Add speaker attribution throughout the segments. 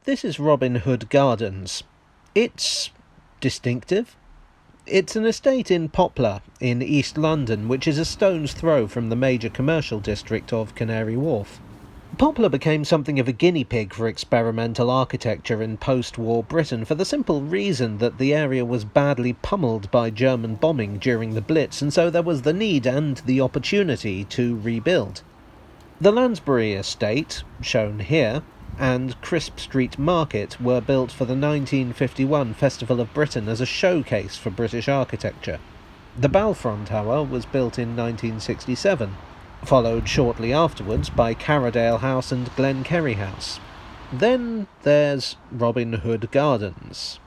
Speaker 1: This is Robin Hood Gardens. It's distinctive. It's an estate in Poplar, in East London, which is a stone's throw from the major commercial district of Canary Wharf. Poplar became something of a guinea pig for experimental architecture in post-war Britain for the simple reason that the area was badly pummeled by German bombing during the Blitz, and so there was the need and the opportunity to rebuild. The Lansbury estate, shown here, and Crisp Street Market were built for the 1951 Festival of Britain as a showcase for British architecture. The Balfron Tower was built in 1967, followed shortly afterwards by Carradale House and Glenkerry House. Then there's Robin Hood Gardens.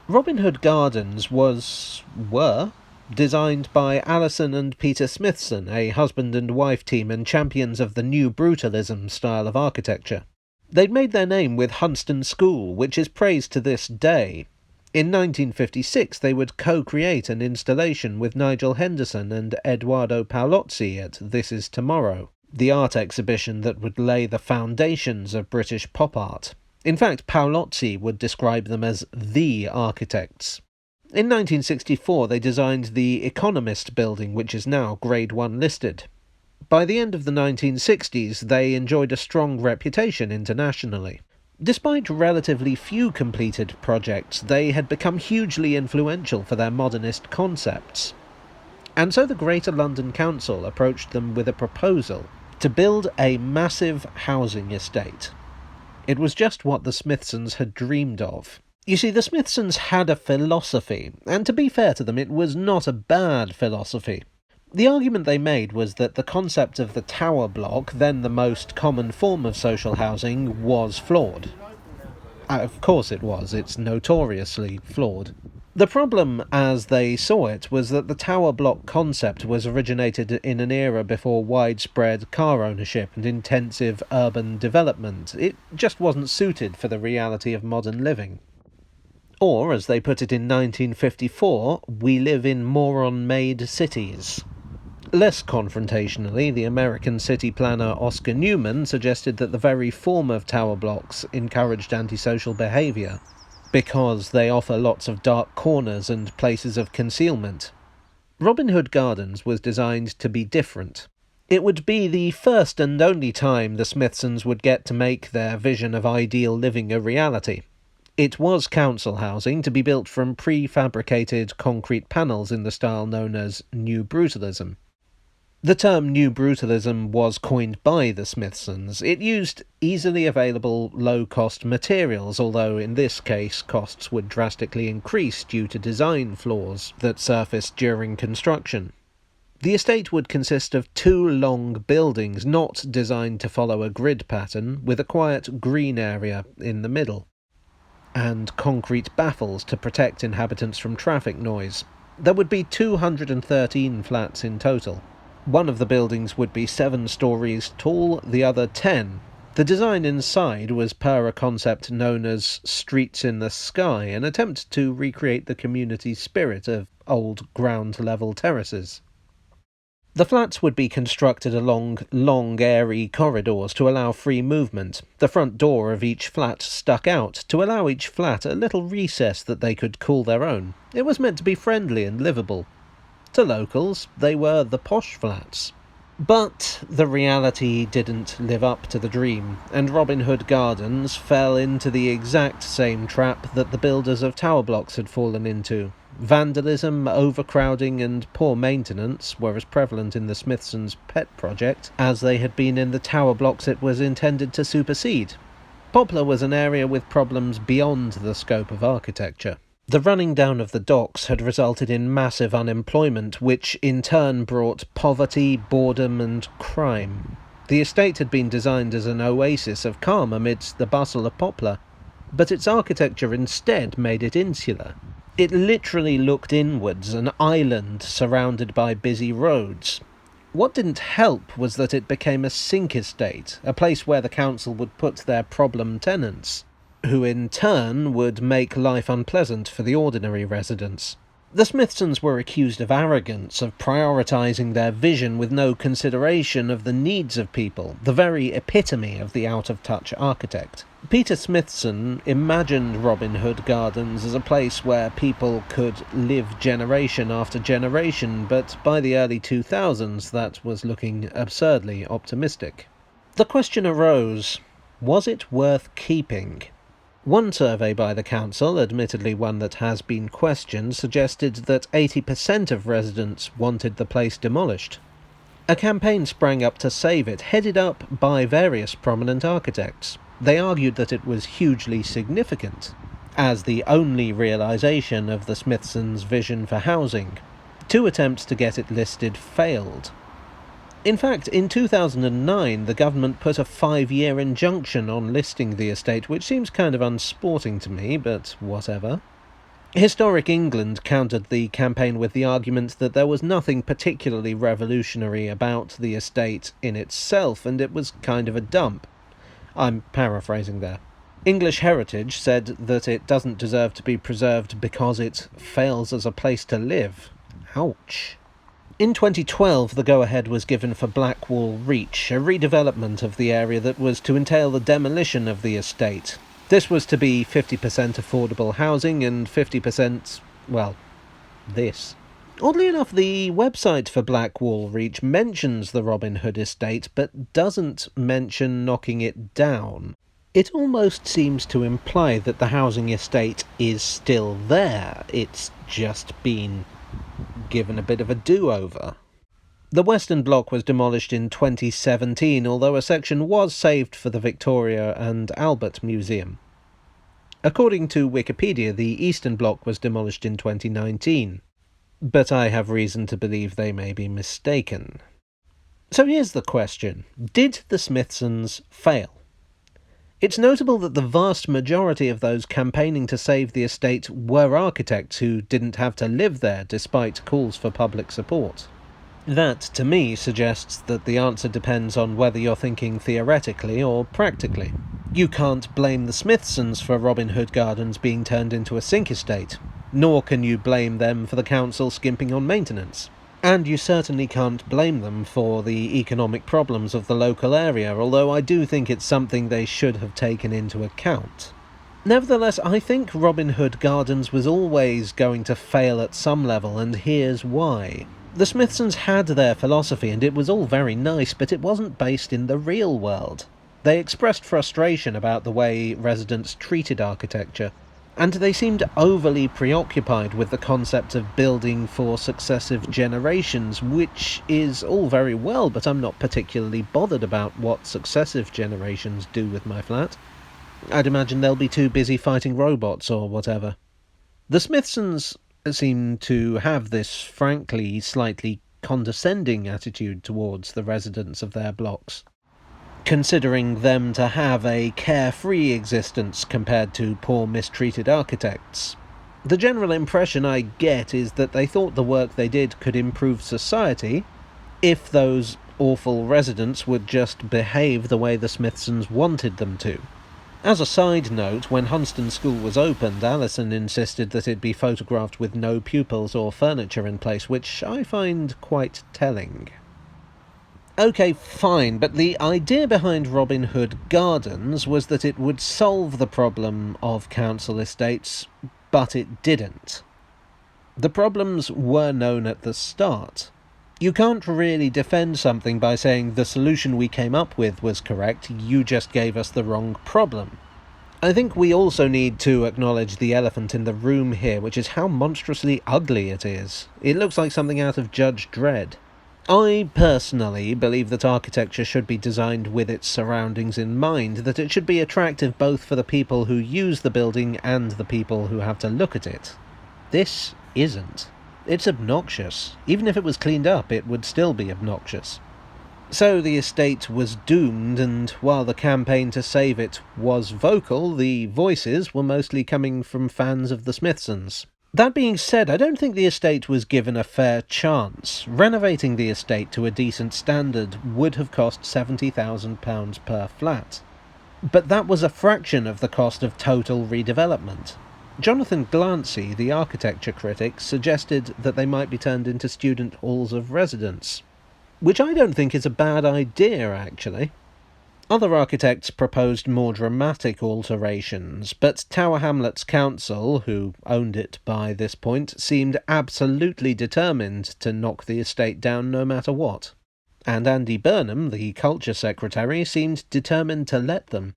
Speaker 1: Robin Hood Gardens were designed by Alison and Peter Smithson, a husband and wife team and champions of the new Brutalism style of architecture. They'd made their name with Hunston School, which is praised to this day. In 1956 they would co-create an installation with Nigel Henderson and Edoardo Paolozzi at This Is Tomorrow, the art exhibition that would lay the foundations of British pop art. In fact, Paolozzi would describe them as the architects. In 1964 they designed the Economist building, which is now Grade 1 listed. By the end of the 1960s, they enjoyed a strong reputation internationally. Despite relatively few completed projects, they had become hugely influential for their modernist concepts. And so the Greater London Council approached them with a proposal to build a massive housing estate. It was just what the Smithsons had dreamed of. You see, the Smithsons had a philosophy, and to be fair to them, it was not a bad philosophy. The argument they made was that the concept of the tower block, then the most common form of social housing, was flawed. Of course it was, it's notoriously flawed. The problem, as they saw it, was that the tower block concept was originated in an era before widespread car ownership and intensive urban development. It just wasn't suited for the reality of modern living. Or, as they put it in 1954, we live in moron-made cities. Less confrontationally, the American city planner Oscar Newman suggested that the very form of tower blocks encouraged antisocial behaviour, because they offer lots of dark corners and places of concealment. Robin Hood Gardens was designed to be different. It would be the first and only time the Smithsons would get to make their vision of ideal living a reality. It was council housing, to be built from prefabricated concrete panels in the style known as New Brutalism. The term New Brutalism was coined by the Smithsons. It used easily available, low-cost materials, although in this case costs would drastically increase due to design flaws that surfaced during construction. The estate would consist of 2 long buildings, not designed to follow a grid pattern, with a quiet green area in the middle, and concrete baffles to protect inhabitants from traffic noise. There would be 213 flats in total. One of the buildings would be 7 stories tall, the other 10. The design inside was per a concept known as Streets in the Sky, an attempt to recreate the community spirit of old ground-level terraces. The flats would be constructed along long, airy corridors to allow free movement. The front door of each flat stuck out, to allow each flat a little recess that they could call their own. It was meant to be friendly and livable. To locals, they were the posh flats. But the reality didn't live up to the dream, and Robin Hood Gardens fell into the exact same trap that the builders of tower blocks had fallen into. Vandalism, overcrowding, and poor maintenance were as prevalent in the Smithsons' pet project as they had been in the tower blocks it was intended to supersede. Poplar was an area with problems beyond the scope of architecture. The running down of the docks had resulted in massive unemployment, which in turn brought poverty, boredom, and crime. The estate had been designed as an oasis of calm amidst the bustle of Poplar, but its architecture instead made it insular. It literally looked inwards, an island surrounded by busy roads. What didn't help was that it became a sink estate, a place where the council would put their problem tenants, who in turn would make life unpleasant for the ordinary residents. The Smithsons were accused of arrogance, of prioritising their vision with no consideration of the needs of people, the very epitome of the out-of-touch architect. Peter Smithson imagined Robin Hood Gardens as a place where people could live generation after generation, but by the early 2000s that was looking absurdly optimistic. The question arose, was it worth keeping? One survey by the council, admittedly one that has been questioned, suggested that 80% of residents wanted the place demolished. A campaign sprang up to save it, headed up by various prominent architects. They argued that it was hugely significant, as the only realisation of the Smithsons' vision for housing. 2 attempts to get it listed failed. In fact, in 2009, the government put a 5-year injunction on listing the estate, which seems kind of unsporting to me, but whatever. Historic England countered the campaign with the argument that there was nothing particularly revolutionary about the estate in itself, and it was kind of a dump. I'm paraphrasing there. English Heritage said that it doesn't deserve to be preserved because it fails as a place to live. Ouch. In 2012, the go-ahead was given for Blackwall Reach, a redevelopment of the area that was to entail the demolition of the estate. This was to be 50% affordable housing and 50%, well, this. Oddly enough, the website for Blackwall Reach mentions the Robin Hood estate, but doesn't mention knocking it down. It almost seems to imply that the housing estate is still there. It's just been given a bit of a do-over. The Western Block was demolished in 2017, although a section was saved for the Victoria and Albert Museum. According to Wikipedia, the Eastern Block was demolished in 2019. But I have reason to believe they may be mistaken. So here's the question. Did the Smithsons fail? It's notable that the vast majority of those campaigning to save the estate were architects who didn't have to live there despite calls for public support. That, to me, suggests that the answer depends on whether you're thinking theoretically or practically. You can't blame the Smithsons for Robin Hood Gardens being turned into a sink estate. Nor can you blame them for the council skimping on maintenance. And you certainly can't blame them for the economic problems of the local area, although I do think it's something they should have taken into account. Nevertheless, I think Robin Hood Gardens was always going to fail at some level, and here's why. The Smithsons had their philosophy, and it was all very nice, but it wasn't based in the real world. They expressed frustration about the way residents treated architecture, and they seemed overly preoccupied with the concept of building for successive generations, which is all very well, but I'm not particularly bothered about what successive generations do with my flat. I'd imagine they'll be too busy fighting robots or whatever. The Smithsons seem to have this, frankly, slightly condescending attitude towards the residents of their blocks, considering them to have a carefree existence compared to poor mistreated architects. The general impression I get is that they thought the work they did could improve society if those awful residents would just behave the way the Smithsons wanted them to. As a side note, when Hunston School was opened, Alison insisted that it be photographed with no pupils or furniture in place, which I find quite telling. Okay, fine, but the idea behind Robin Hood Gardens was that it would solve the problem of council estates, but it didn't. The problems were known at the start. You can't really defend something by saying the solution we came up with was correct, you just gave us the wrong problem. I think we also need to acknowledge the elephant in the room here, which is how monstrously ugly it is. It looks like something out of Judge Dredd. I personally believe that architecture should be designed with its surroundings in mind, that it should be attractive both for the people who use the building and the people who have to look at it. This isn't. It's obnoxious. Even if it was cleaned up, it would still be obnoxious. So the estate was doomed, and while the campaign to save it was vocal, the voices were mostly coming from fans of the Smithsons. That being said, I don't think the estate was given a fair chance. Renovating the estate to a decent standard would have cost £70,000 per flat. But that was a fraction of the cost of total redevelopment. Jonathan Glancy, the architecture critic, suggested that they might be turned into student halls of residence, which I don't think is a bad idea, actually. Other architects proposed more dramatic alterations, but Tower Hamlets Council, who owned it by this point, seemed absolutely determined to knock the estate down no matter what. And Andy Burnham, the culture secretary, seemed determined to let them.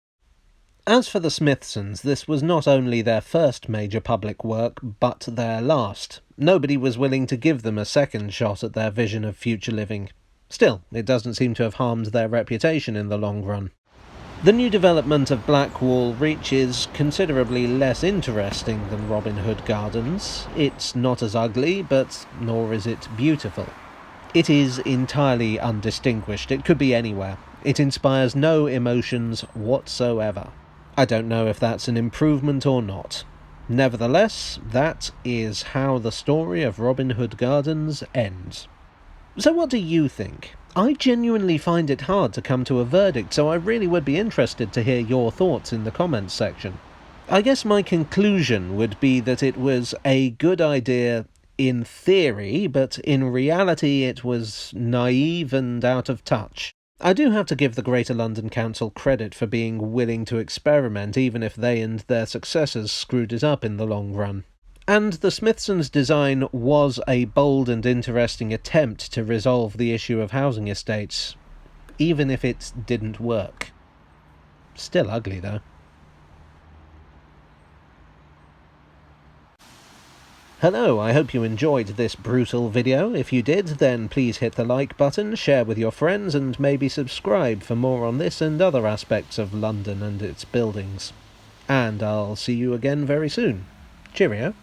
Speaker 1: As for the Smithsons, this was not only their first major public work, but their last. Nobody was willing to give them a second shot at their vision of future living. Still, it doesn't seem to have harmed their reputation in the long run. The new development of Blackwall Reach is considerably less interesting than Robin Hood Gardens. It's not as ugly, but nor is it beautiful. It is entirely undistinguished. It could be anywhere. It inspires no emotions whatsoever. I don't know if that's an improvement or not. Nevertheless, that is how the story of Robin Hood Gardens ends. So what do you think? I genuinely find it hard to come to a verdict, so I really would be interested to hear your thoughts in the comments section. I guess my conclusion would be that it was a good idea in theory, but in reality it was naive and out of touch. I do have to give the Greater London Council credit for being willing to experiment, even if they and their successors screwed it up in the long run. And the Smithsons' design was a bold and interesting attempt to resolve the issue of housing estates, even if it didn't work. Still ugly, though. Hello, I hope you enjoyed this brutal video. If you did, then please hit the like button, share with your friends, and maybe subscribe for more on this and other aspects of London and its buildings. And I'll see you again very soon. Cheerio.